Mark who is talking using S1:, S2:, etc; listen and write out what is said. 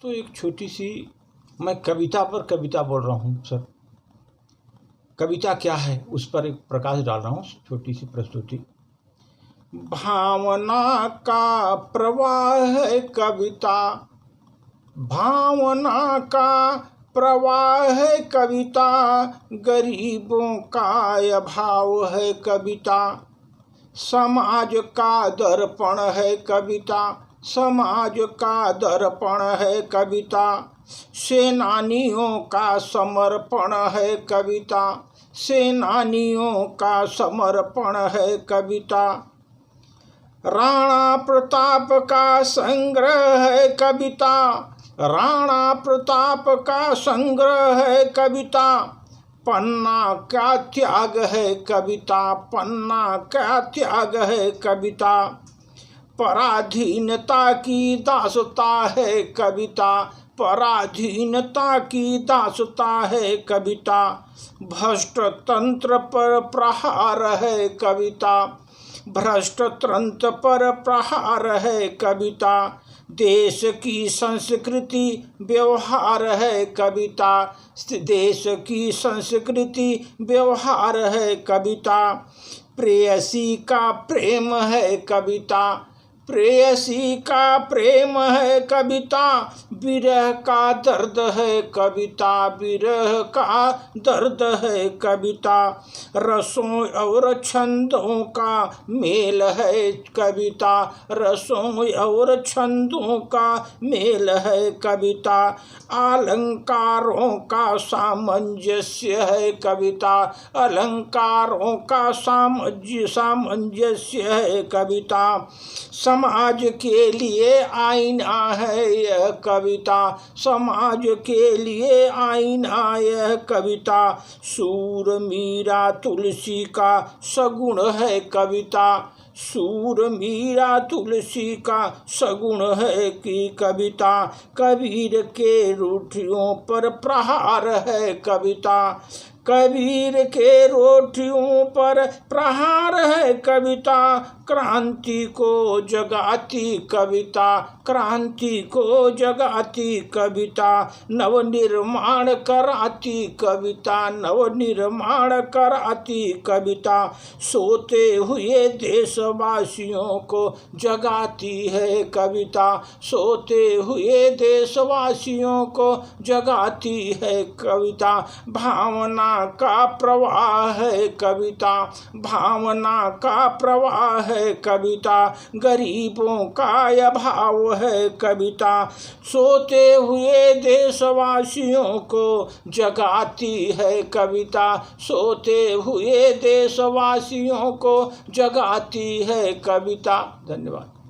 S1: तो एक छोटी सी मैं कविता पर कविता बोल रहा हूँ सर। कविता क्या है उस पर एक प्रकाश डाल रहा हूँ, छोटी सी प्रस्तुति। भावना का प्रवाह है कविता, भावना का प्रवाह है कविता, गरीबों का अभाव है कविता, समाज का दर्पण है कविता, समाज का दर्पण है कविता, सेनानियों का समर्पण है कविता, सेनानियों का समर्पण है कविता, राणा प्रताप का संग्रह है कविता, राणा प्रताप का संग्रह है कविता, पन्ना क्या त्याग है कविता, पन्ना क्या त्याग है कविता, पराधीनता की दासता है कविता, पराधीनता की दासता है कविता, भ्रष्ट तंत्र पर प्रहार है कविता, भ्रष्ट तंत्र पर प्रहार है कविता, देश की संस्कृति व्यवहार है कविता, देश की संस्कृति व्यवहार है कविता, प्रेयसी का प्रेम है कविता, प्रेयसी का प्रेम है कविता, विरह का दर्द है कविता, विरह का दर्द है कविता, रसों और छंदों का मेल है कविता, रसों और छंदों का मेल है कविता, अलंकारों का सामंजस्य है कविता, अलंकारों का सामंजस्य है कविता, समाज के लिए आईना है यह कविता, समाज के लिए आईना यह कविता, सूर मीरा तुलसी का सगुण है कविता, सूर मीरा तुलसी का सगुण है कि कविता, कबीर के रोटियों पर प्रहार है कविता, कबीर के रोटियों पर प्रहार है कविता, क्रांति को जगाती कविता, क्रांति को जगाती कविता, नवनिर्माण कराती कविता, नवनिर्माण कराती कविता, सोते हुए देशवासियों को जगाती है कविता, सोते हुए देशवासियों को जगाती है कविता, भावना का प्रवाह है कविता, भावना का प्रवाह है कविता, गरीबों का अभाव है कविता, सोते हुए देशवासियों को जगाती है कविता, सोते हुए देशवासियों को जगाती है कविता। धन्यवाद।